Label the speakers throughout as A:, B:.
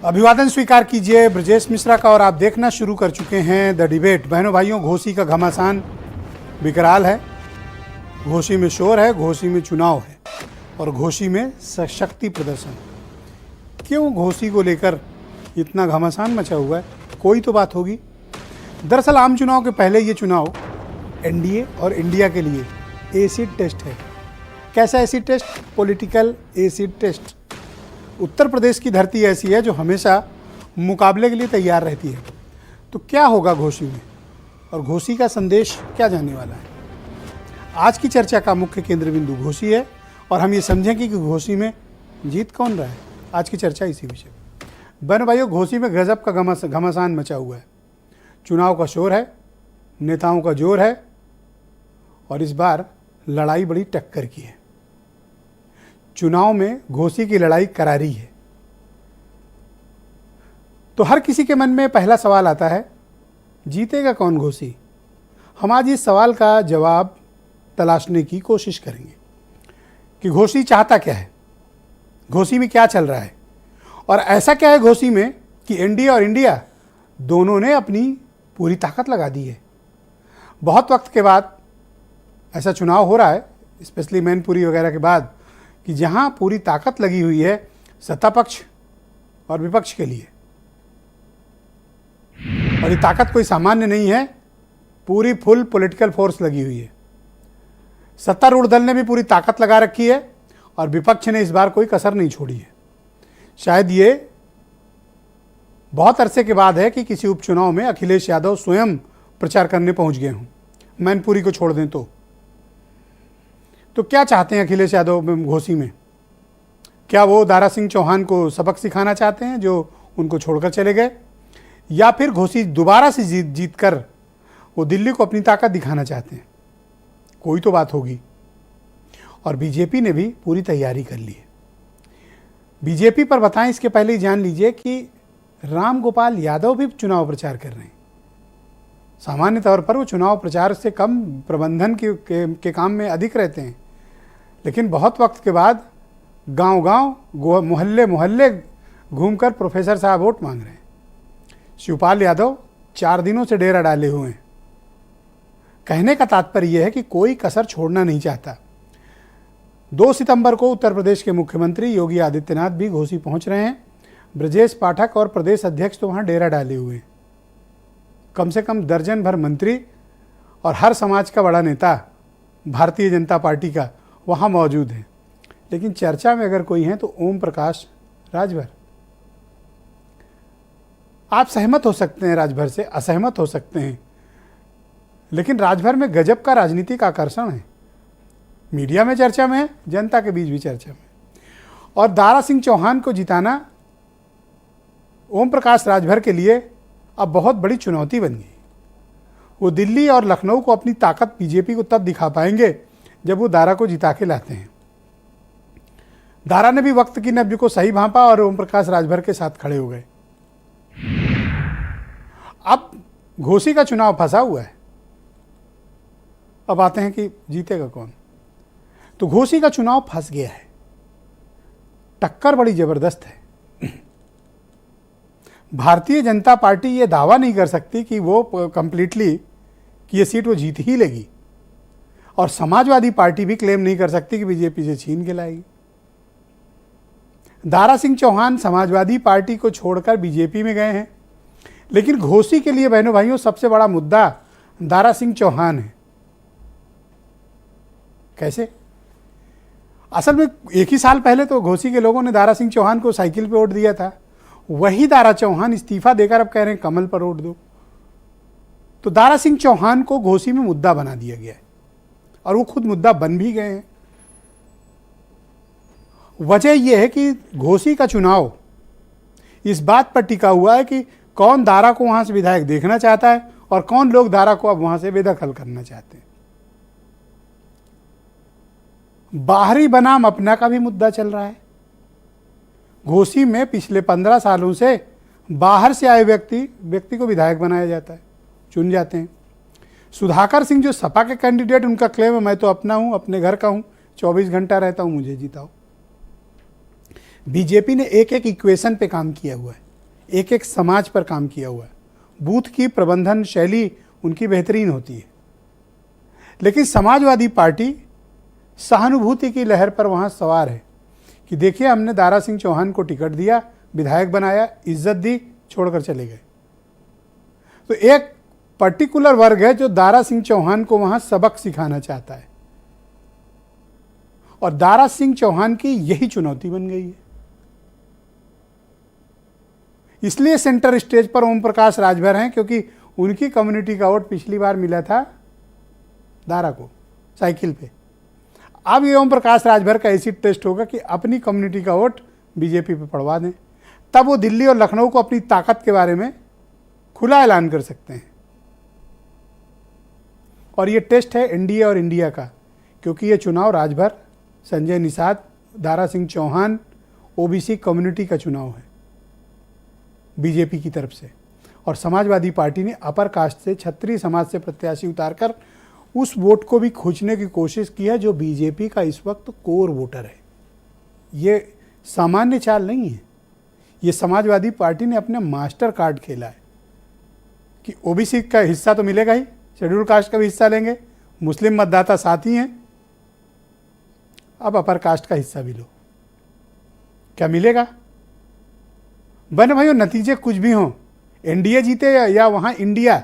A: अभिवादन स्वीकार कीजिए ब्रजेश मिश्रा का और आप देखना शुरू कर चुके हैं द डिबेट। बहनों भाइयों, घोसी का घमासान विकराल है। घोसी में शोर है, घोसी में चुनाव है और घोसी में सशक्ति प्रदर्शन। क्यों घोसी को लेकर इतना घमासान मचा हुआ है? कोई तो बात होगी। दरअसल आम चुनाव के पहले ये चुनाव एनडीए और इंडिया के लिए एसिड टेस्ट है। कैसा acid test? Political acid test. Uttar Pradesh की धरती ऐसी है जो हमेशा मुकाबले के लिए तैयार रहती है। तो क्या होगा घोसी में और घोसी का संदेश क्या जाने वाला है? आज की चर्चा का मुख्य केंद्र बिंदु घोसी है और हम ये समझेंगे कि घोसी में जीत कौन रहा है। आज की चर्चा इसी विषय पर। बहनों भाइयों, घोसी में गजब का घमासान मचा हुआ है। चुनाव का शोर है, नेताओं का जोर है और इस बार लड़ाई बड़ी टक्कर की है। चुनाव में घोसी की लड़ाई करारी है। तो हर किसी के मन में पहला सवाल आता है, जीतेगा कौन घोसी? हम आज इस सवाल का जवाब तलाशने की कोशिश करेंगे कि घोसी चाहता क्या है, घोसी में क्या चल रहा है और ऐसा क्या है घोसी में कि एनडीए और इंडिया दोनों ने अपनी पूरी ताकत लगा दी है। बहुत वक्त के बाद ऐसा चुनाव हो रहा है, स्पेशली मैनपुरी वगैरह के बाद, कि जहां पूरी ताकत लगी हुई है सत्ता पक्ष और विपक्ष के लिए। और ये ताकत कोई सामान्य नहीं है, पूरी फुल पॉलिटिकल फोर्स लगी हुई है। सत्तारूढ़ दल ने भी पूरी ताकत लगा रखी है और विपक्ष ने इस बार कोई कसर नहीं छोड़ी है। शायद ये बहुत अरसे के बाद है कि किसी उपचुनाव में अखिलेश यादव स्वयं प्रचार करने पहुंच गए हों, मैनपुरी को छोड़ दें तो क्या चाहते हैं अखिलेश यादव घोसी में? क्या वो दारा सिंह चौहान को सबक सिखाना चाहते हैं जो उनको छोड़कर चले गए, या फिर घोसी दोबारा से जीत कर वो दिल्ली को अपनी ताकत दिखाना चाहते हैं? कोई तो बात होगी। और बीजेपी ने भी पूरी तैयारी कर ली है। बीजेपी पर बताएं इसके पहले ही जान लीजिए कि राम गोपाल यादव भी चुनाव प्रचार कर रहे हैं। सामान्य तौर पर वो चुनाव प्रचार से कम प्रबंधन के काम में अधिक रहते हैं, लेकिन बहुत वक्त के बाद गांव-गांव, मोहल्ले घूमकर प्रोफेसर साहब वोट मांग रहे हैं। शिवपाल यादव 4 दिनों से डेरा डाले हुए हैं। कहने का तात्पर्य यह है कि कोई कसर छोड़ना नहीं चाहता। 2 सितंबर को उत्तर प्रदेश के मुख्यमंत्री योगी आदित्यनाथ भी घोसी पहुंच रहे हैं। ब्रजेश पाठक और प्रदेश अध्यक्ष तो वहां डेरा डाले हुए हैं। कम से कम दर्जन भर मंत्री और हर समाज का बड़ा नेता भारतीय जनता पार्टी का वहां मौजूद है। लेकिन चर्चा में अगर कोई है तो ओम प्रकाश राजभर। आप सहमत हो सकते हैं राजभर से, असहमत हो सकते हैं, लेकिन राजभर में गजब का राजनीतिक आकर्षण है। मीडिया में चर्चा में है, जनता के बीच भी चर्चा में। और दारा सिंह चौहान को जिताना ओम प्रकाश राजभर के लिए अब बहुत बड़ी चुनौती बन गई। वो दिल्ली और लखनऊ को अपनी ताकत बीजेपी को तब दिखा पाएंगे जब वो दारा को जिता के लाते हैं। दारा ने भी वक्त की नब्ज को सही भांपा और ओम प्रकाश राजभर के साथ खड़े हो गए। अब घोसी का चुनाव फंसा हुआ है। अब आते हैं कि जीतेगा कौन। तो घोसी का चुनाव फंस गया है। टक्कर बड़ी जबरदस्त है। भारतीय जनता पार्टी ये दावा नहीं कर सकती कि वो कंप्लीटली कि ये सीट वो जीत ही लेगी, और समाजवादी पार्टी भी क्लेम नहीं कर सकती कि बीजेपी से छीन के लाएगी। दारा सिंह चौहान समाजवादी पार्टी को छोड़कर बीजेपी में गए हैं, लेकिन घोसी के लिए बहनों भाइयों सबसे बड़ा मुद्दा दारा सिंह चौहान है। कैसे? असल में 1 ही साल पहले तो घोसी के लोगों ने दारा सिंह चौहान को साइकिल पे वोट दिया था। वही दारा चौहान इस्तीफा देकर अब कह रहे हैं कमल पर वोट दो। तो दारा सिंह चौहान को घोसी में मुद्दा बना दिया गया है और वो खुद मुद्दा बन भी गए हैं। वजह यह है कि घोसी का चुनाव इस बात पर टिका हुआ है कि कौन दारा को वहां से विधायक देखना चाहता है और कौन लोग दारा को अब वहां से बेदखल करना चाहते हैं। बाहरी बनाम अपना का भी मुद्दा चल रहा है। घोसी में पिछले 15 सालों से बाहर से आए व्यक्ति को विधायक बनाया जाता है, चुन जाते हैं। सुधाकर सिंह जो सपा के कैंडिडेट, उनका क्लेम है मैं तो अपना हूं, अपने घर का हूं, 24 घंटा रहता हूं, मुझे जिताओ। बीजेपी ने एक एक इक्वेशन पे काम किया हुआ है। एक एक समाज पर काम किया हुआ है। बूथ की प्रबंधन शैली उनकी बेहतरीन होती है। लेकिन समाजवादी पार्टी सहानुभूति की लहर पर वहाँ सवार है कि देखिए हमने दारा सिंह चौहान को टिकट दिया, विधायक बनाया, इज्जत दी, छोड़कर चले गए। तो एक पर्टिकुलर वर्ग है जो दारा सिंह चौहान को वहाँ सबक सिखाना चाहता है और दारा सिंह चौहान की यही चुनौती बन गई है। इसलिए सेंटर स्टेज पर ओम प्रकाश राजभर हैं, क्योंकि उनकी कम्युनिटी का वोट पिछली बार मिला था दारा को साइकिल पे। अब ये ओम प्रकाश राजभर का एसिड टेस्ट होगा कि अपनी कम्युनिटी का वोट बीजेपी पे पड़वा दें, तब वो दिल्ली और लखनऊ को अपनी ताकत के बारे में खुला ऐलान कर सकते हैं। और ये टेस्ट है एनडीए और इंडिया का, क्योंकि ये चुनाव राजभर, संजय निषाद, दारा सिंह चौहान, ओबीसी कम्युनिटी का चुनाव है बीजेपी की तरफ से। और समाजवादी पार्टी ने अपर कास्ट से, क्षत्रिय समाज से प्रत्याशी उतारकर उस वोट को भी खींचने की कोशिश की है जो बीजेपी का इस वक्त कोर वोटर है। ये सामान्य चाल नहीं है, ये समाजवादी पार्टी ने अपने मास्टर कार्ड खेला है कि ओबीसी का हिस्सा तो मिलेगा ही, शेड्यूल कास्ट का भी हिस्सा लेंगे, मुस्लिम मतदाता साथ ही हैं, अब अपर कास्ट का हिस्सा भी लो। क्या मिलेगा? बने भाइयों, नतीजे कुछ भी हों, एनडीए जीते या वहाँ इंडिया,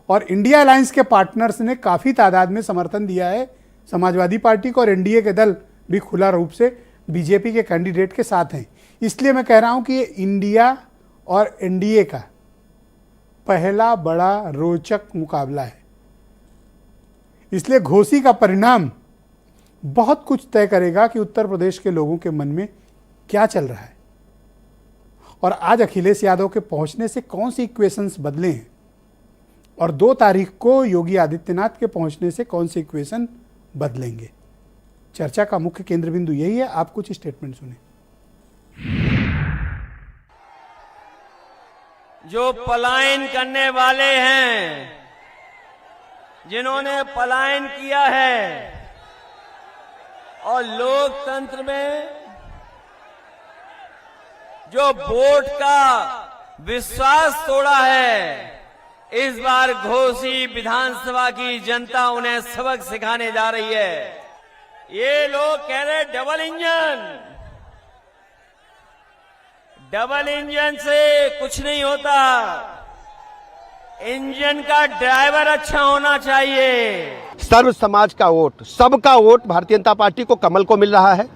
A: और इंडिया अलायंस के पार्टनर्स ने काफ़ी तादाद में समर्थन दिया है समाजवादी पार्टी को, और एनडीए के दल भी खुला रूप से बीजेपी के कैंडिडेट के साथ हैं। इसलिए मैं कह रहा हूं कि ये इंडिया और एनडीए का पहला बड़ा रोचक मुकाबला है। इसलिए घोसी का परिणाम बहुत कुछ तय करेगा कि उत्तर प्रदेश के लोगों के मन में क्या चल रहा है, और आज अखिलेश यादव के पहुंचने से कौन सी इक्वेशंस बदले हैं, और 2 तारीख को योगी आदित्यनाथ के पहुंचने से कौन से इक्वेशन बदलेंगे। चर्चा का मुख्य केंद्र बिंदु यही है। आप कुछ स्टेटमेंट सुने।
B: जो पलायन करने वाले हैं, जिन्होंने पलायन किया है और लोकतंत्र में जो वोट का विश्वास तोड़ा है, इस बार घोसी विधानसभा की जनता उन्हें सबक सिखाने जा रही है। ये लोग कह रहे डबल इंजन से कुछ नहीं होता, इंजन का ड्राइवर अच्छा होना चाहिए।
C: सर्व समाज का वोट, सबका वोट भारतीय जनता पार्टी को, कमल को मिल रहा है।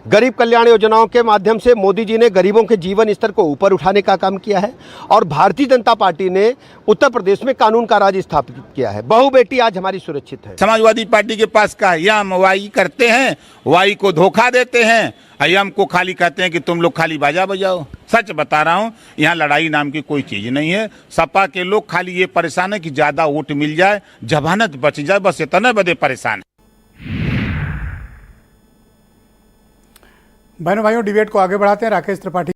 C: गरीब कल्याण योजनाओं के माध्यम से मोदी जी ने गरीबों के जीवन स्तर को ऊपर उठाने का काम किया है, और भारतीय जनता पार्टी ने उत्तर प्रदेश में कानून का राज स्थापित किया है। बहू बेटी आज हमारी सुरक्षित है।
D: समाजवादी पार्टी के पास का यम वाई करते हैं, वाई को धोखा देते हैं, यम को खाली कहते हैं कि तुम लोग खाली बाजा बजाओ। सच बता रहा हूं, यहाँ लड़ाई नाम की कोई चीज नहीं है। सपा के लोग खाली ये परेशान है कि ज्यादा वोट मिल जाए, जमानत बच जाए, बस इतने बड़े परेशान है।
A: बहनों भाइयों, डिबेट को आगे बढ़ाते हैं। राकेश त्रिपाठी